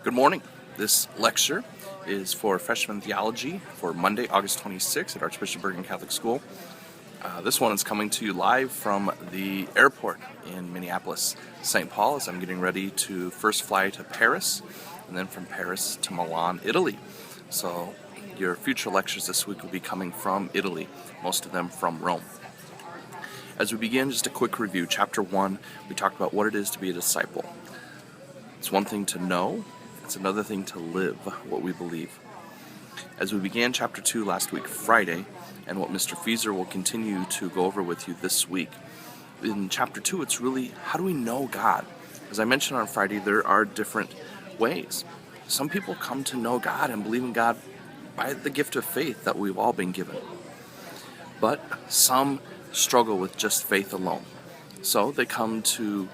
Good morning. This lecture is for freshman theology for Monday, August 26th at Archbishop Bergan Catholic School. This one is coming to you live from the airport in Minneapolis, St. Paul, as I'm getting ready to first fly to Paris and then from Paris to Milan, Italy. So your future lectures this week will be coming from Italy, most of them from Rome. As we begin, just a quick review. Chapter 1, we talked about what it is to be a disciple. It's one thing to know, it's another thing to live what we believe. As we began chapter 2 last week, Friday, and what Mr. Fieser will continue to go over with you this week, in chapter 2, it's really, how do we know God? As I mentioned on Friday, there are different ways. Some people come to know God and believe in God by the gift of faith that we've all been given. But some struggle with just faith alone. So they come to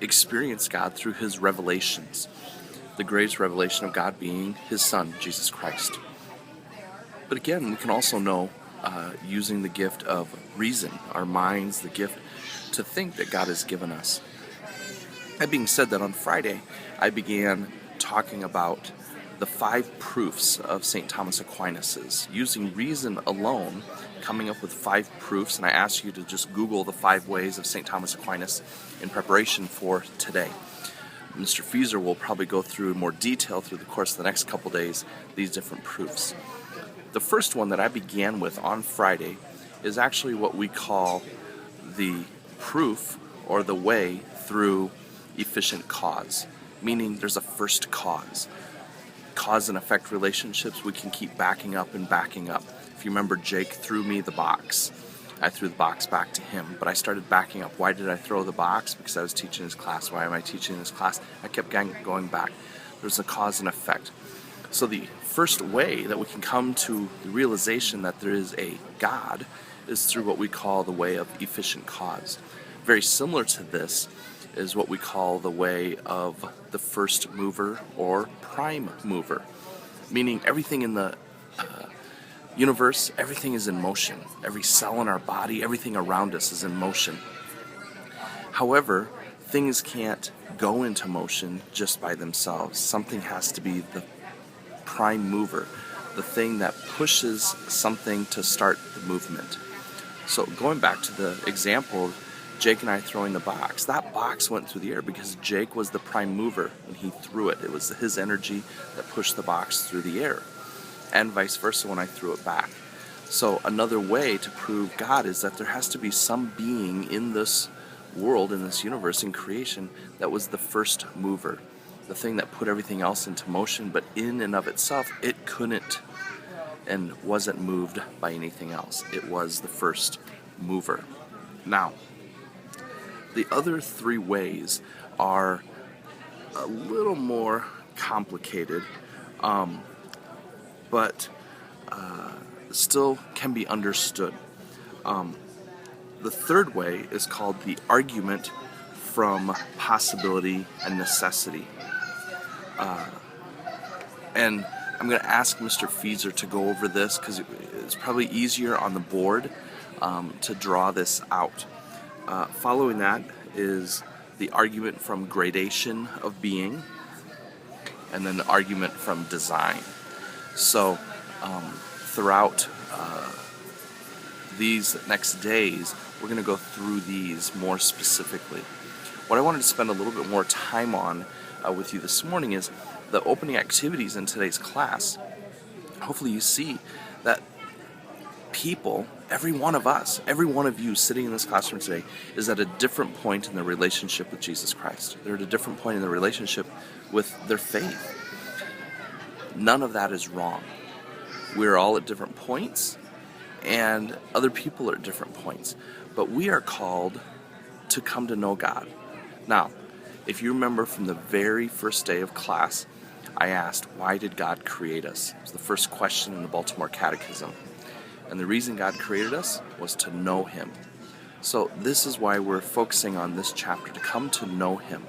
experience God through His revelations. The greatest revelation of God being His Son, Jesus Christ. But again, we can also know using the gift of reason, our minds, the gift to think that God has given us. That being said, that on Friday, I began talking about the 5 proofs of St. Thomas Aquinas, using reason alone, coming up with 5 proofs, and I asked you to just Google the 5 ways of St. Thomas Aquinas in preparation for today. Mr. Fieser will probably go through in more detail through the course of the next couple days these different proofs. The first one that I began with on Friday is actually what we call the proof or the way through efficient cause, meaning there's a first cause. Cause and effect relationships, we can keep backing up and backing up. If you remember, Jake threw me the box. I threw the box back to him, but I started backing up. Why did I throw the box? Because I was teaching his class. Why am I teaching his class? I kept going back. There's a cause and effect. So the first way that we can come to the realization that there is a God is through what we call the way of efficient cause. Very similar to this is what we call the way of the first mover or prime mover, meaning everything in the universe, everything is in motion. Every cell in our body, everything around us is in motion. However, things can't go into motion just by themselves. Something has to be the prime mover, the thing that pushes something to start the movement. So going back to the example of Jake and I throwing the box, that box went through the air because Jake was the prime mover and he threw it. It was his energy that pushed the box through the air, and vice versa when I threw it back. So another way to prove God is that there has to be some being in this world, in this universe, in creation, that was the first mover, the thing that put everything else into motion, but in and of itself, it couldn't and wasn't moved by anything else. It was the first mover. Now, the other 3 ways are a little more complicated, but still can be understood. The third way is called the argument from possibility and necessity. And I'm going to ask Mr. Fieser to go over this because it's probably easier on the board to draw this out. Following that is the argument from gradation of being, and then the argument from design. So throughout these next days, we're going to go through these more specifically. What I wanted to spend a little bit more time on with you this morning is the opening activities in today's class. Hopefully you see that people, every one of us, every one of you sitting in this classroom today is at a different point in their relationship with Jesus Christ. They're at a different point in their relationship with their faith. None of that is wrong. We're all at different points, and other people are at different points. But we are called to come to know God. Now, if you remember from the very first day of class, I asked, why did God create us? It was the first question in the Baltimore Catechism. And the reason God created us was to know Him. So this is why we're focusing on this chapter, to come to know Him.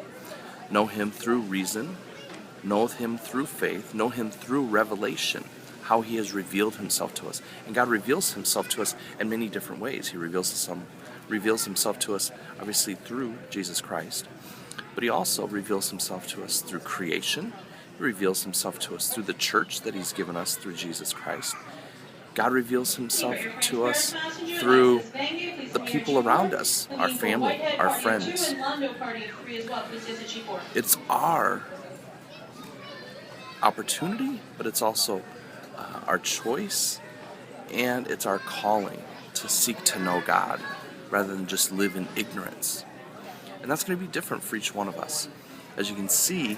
Know Him through reason, know Him through faith, know Him through revelation, how He has revealed Himself to us. And God reveals Himself to us in many different ways. He reveals Himself to us, obviously, through Jesus Christ. But He also reveals Himself to us through creation. He reveals himself to us through the church that he's given us through Jesus Christ. God reveals himself to us through the people around us, our family, our friends. It's our opportunity, but it's also our choice, and it's our calling to seek to know God rather than just live in ignorance. And that's going to be different for each one of us. As you can see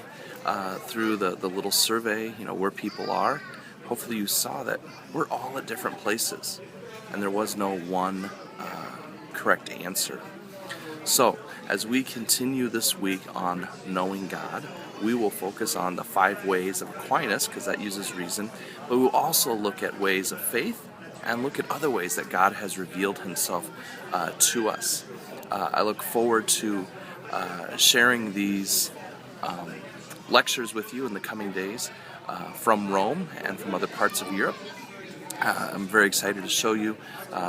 through the little survey, where people are, hopefully you saw that we're all at different places, and there was no one correct answer. So, as we continue this week on knowing God, we will focus on the 5 ways of Aquinas, because that uses reason, but we'll also look at ways of faith and look at other ways that God has revealed himself to us. I look forward to sharing these lectures with you in the coming days from Rome and from other parts of Europe. I'm very excited to show you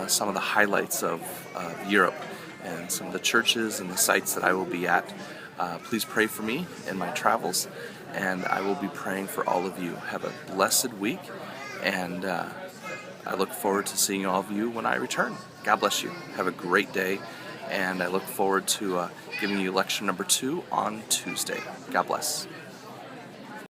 some of the highlights of Europe and some of the churches and the sites that I will be at. Please pray for me in my travels, and I will be praying for all of you. Have a blessed week, and I look forward to seeing all of you when I return. God bless you. Have a great day, and I look forward to giving you lecture number 2 on Tuesday. God bless.